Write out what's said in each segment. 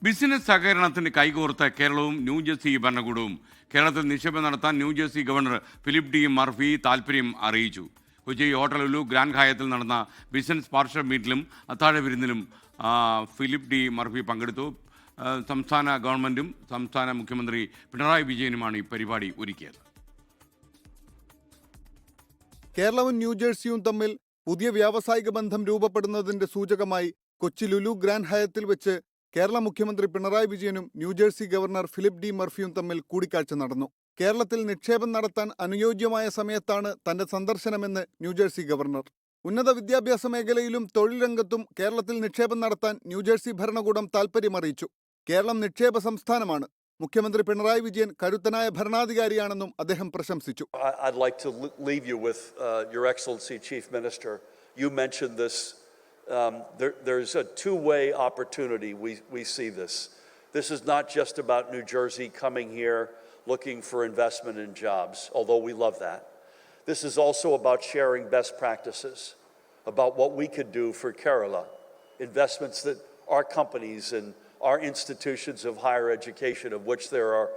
Business സഹകരണത്തിന് കൈകോർത്ത കേരളവും New Jersey ഭരണകൂടവും കേരളത്തിൽ നിക്ഷേപം നടത്താൻ New Jersey governor Philip D Murphy താൽപ്പര്യം അറിയിച്ചു. കൊച്ചി ഹോട്ടൽ ലുലു ഗ്രാൻഡ് ഹയത്തിൽ നടന്ന ബിസിനസ് പാർട്ണർഷിപ്പ് മീറ്റിലും അത്താഴ വിരുന്നിലും ഫിലിപ്പ് ഡി മർഫി പങ്കെടുത്തു. സംസ്ഥാന ഗവൺമെൻറ്റും സംസ്ഥാന മുഖ്യമന്ത്രി പിണറായി വിജയനുമാണ് ഈ പരിപാടി ഒരുക്കിയത്. കേരളവും ന്യൂജേഴ്സിയും തമ്മിൽ പുതിയ വ്യാവസായിക ബന്ധം രൂപപ്പെടുന്നതിന്റെ സൂചകമായി കൊച്ചി ലുലു ഗ്രാൻഡ് ഹയത്തിൽ വെച്ച് കേരള മുഖ്യമന്ത്രി പിണറായി വിജയനും ന്യൂജേഴ്സി ഗവർണർ ഫിലിപ്പ് ഡി മർഫിയും തമ്മിൽ കൂടിക്കാഴ്ച നടന്നു. കേരളത്തിൽ നിക്ഷേപം നടത്താൻ അനുയോജ്യമായ സമയത്താണ് തന്റെ സന്ദർശനമെന്ന് ന്യൂജേഴ്സി ഗവർണർ. ഉന്നത വിദ്യാഭ്യാസ മേഖലയിലും തൊഴിൽ രംഗത്തും കേരളത്തിൽ നിക്ഷേപം നടത്താൻ ന്യൂജേഴ്സി ഭരണകൂടം താൽപ്പര്യമറിയിച്ചു. കേരളം നിക്ഷേപ സംസ്ഥാനമാണ്. മുഖ്യമന്ത്രി പിണറായി വിജയൻ കരുത്തനായ ഭരണാധികാരിയാണെന്നും അദ്ദേഹം പ്രശംസിച്ചു. I'd like to leave you with Your Excellency Chief Minister. You mentioned this. There's a two-way opportunity. We see this. This is not just about New Jersey coming here looking for investment and jobs, although we love that. This is also about sharing best practices, about what we could do for Kerala, investments that our companies and our institutions of higher education, of which there are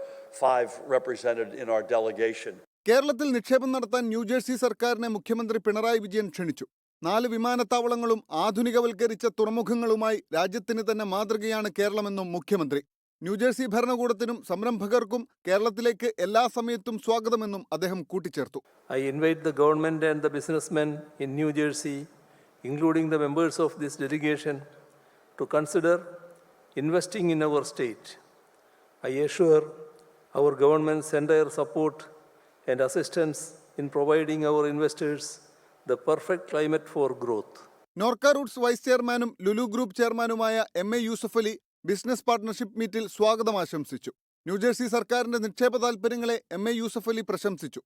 5 represented in our delegation. കേരളത്തിൽ നിക്ഷേപം നടത്താൻ New Jersey സർക്കാരിനെ മുഖ്യമന്ത്രി പിണറായി വിജയൻ ക്ഷണിച്ചു. 4 വിമാനത്താവളങ്ങളും ആധുനികവൽക്കരിച്ച തുറമുഖങ്ങളുമായി രാജ്യത്തിന് തന്നെ മാതൃകയാണ് കേരളമെന്നും മുഖ്യമന്ത്രി. ന്യൂജേഴ്സി ഭരണകൂടത്തിനും സംരംഭകർക്കും കേരളത്തിലേക്ക് എല്ലാ സമയത്തും സ്വാഗതമെന്നും അദ്ദേഹം കൂട്ടിച്ചേർത്തു. I invite the government and the businessmen in New Jersey, including the members of this delegation, to consider investing in our state. I assure our government's entire support and assistance in providing our investors the perfect climate for growth. Norka roots vice ചെയർമാനും Lulu group ചെയർമാനുമായ MA Yusuff Ali business partnership മീറ്റിൽ സ്വാഗതം ആശംസിച്ചു. New Jersey സർക്കാരിന്റെ നിക്ഷേപ താൽപ്പര്യങ്ങളെ MA Yusuff Ali പ്രശംസിച്ചു.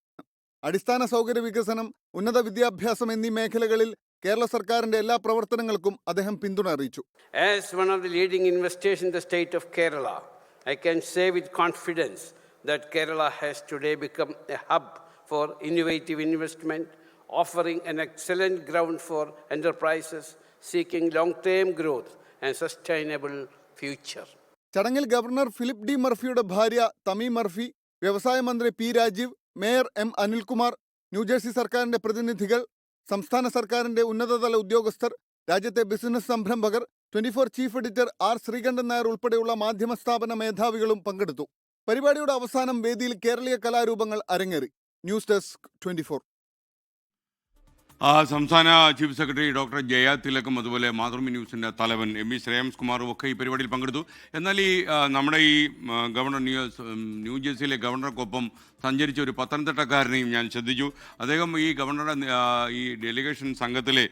അടിസ്ഥാന സൗകര്യ വികസനം, ഉന്നത വിദ്യാഭ്യാസം എന്നീ മേഖലകളിൽ കേരള സർക്കാരിന്റെ എല്ലാ പ്രവർത്തനങ്ങൾക്കും അദ്ദേഹം പിന്തുണ അറിയിച്ചു. As one of the leading investors in the state of Kerala, I can say with confidence that Kerala has today become a hub for innovative investment, offering an excellent ground for enterprises seeking long-term growth and sustainable future. ചടങ്ങിൽ governor Philip D മർഫിയുടെ ഭാര്യ Tammy Murphy, വ്യവസായ മന്ത്രി P Rajeev, mayor M Anilkumar, New Jersey സർക്കാരിന്റെ പ്രതിനിധികൾ, സംസ്ഥാന സർക്കാരിന്റെ ഉന്നതതല ഉദ്യോഗസ്ഥർ, രാജ്യത്തെ ബിസിനസ് സംരംഭകർ, 24 chief editor R Sreekandan Nair ഉൾപ്പെടെയുള്ള മാധ്യമ സ്ഥാപന മേധാവികളും പങ്കെടുത്തു. പരിപാടിയുടെ അവസാനം വേദിയിൽ കേരളീയ കലാരൂപങ്ങൾ അരങ്ങേറി. News desk 24. സംസ്ഥാന ചീഫ് സെക്രട്ടറി ഡോക്ടർ ജയ തിലക്കും അതുപോലെ മാതൃഭൂമി ന്യൂസിൻ്റെ തലവൻ MV ശ്രേയംസ് കുമാറും ഒക്കെ ഈ പരിപാടിയിൽ പങ്കെടുത്തു. എന്നാൽ നമ്മുടെ ഈ ഗവർണർ ന്യൂജേഴ്സിയിലെ ഗവർണർക്കൊപ്പം സഞ്ചരിച്ച ഒരു പത്തനംതിട്ടക്കാരനെയും ഞാൻ ശ്രദ്ധിച്ചു. അദ്ദേഹം ഈ ഗവർണറുടെ ഈ ഡെലിഗേഷൻ സംഘത്തിലെ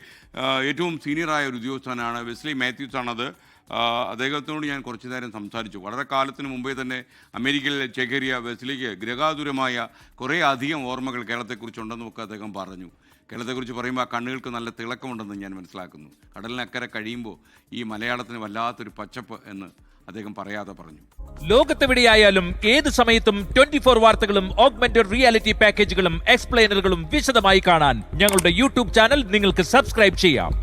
ഏറ്റവും സീനിയറായ ഒരു ഉദ്യോഗസ്ഥനാണ്. വെസ്ലി മാത്യൂസ് ആണത്. അദ്ദേഹത്തോട് ഞാൻ കുറച്ചു നേരം സംസാരിച്ചു. വളരെ കാലത്തിന് മുമ്പേ തന്നെ അമേരിക്കയിൽ ചേക്കേറിയ വെസ്ലിക്ക് ഗ്രഹാതുരമായ കുറേ അധികം ഓർമ്മകൾ കേരളത്തെക്കുറിച്ചുണ്ടെന്നൊക്കെ അദ്ദേഹം പറഞ്ഞു. കേരളത്തെക്കുറിച്ച് പറയുമ്പോൾ ആ കണ്ണുകൾക്ക് നല്ല തിളക്കമുണ്ടെന്ന് ഞാൻ മനസ്സിലാക്കുന്നു. കടലിനക്കരെ കഴിയുമ്പോൾ ഈ മലയാളത്തിന് വല്ലാത്തൊരു പച്ചപ്പ് എന്ന് അദ്ദേഹം പറയാതെ പറഞ്ഞു. ലോകത്തെവിടെയായാലും ഏത് സമയത്തും 24 വാർത്തകളും ഓഗ്മെന്റഡ് റിയാലിറ്റി പാക്കേജുകളും എക്സ്പ്ലെയിനറുകളും വിശദമായി കാണാൻ ഞങ്ങളുടെ YouTube ചാനൽ നിങ്ങൾക്ക് സബ്സ്ക്രൈബ് ചെയ്യാം.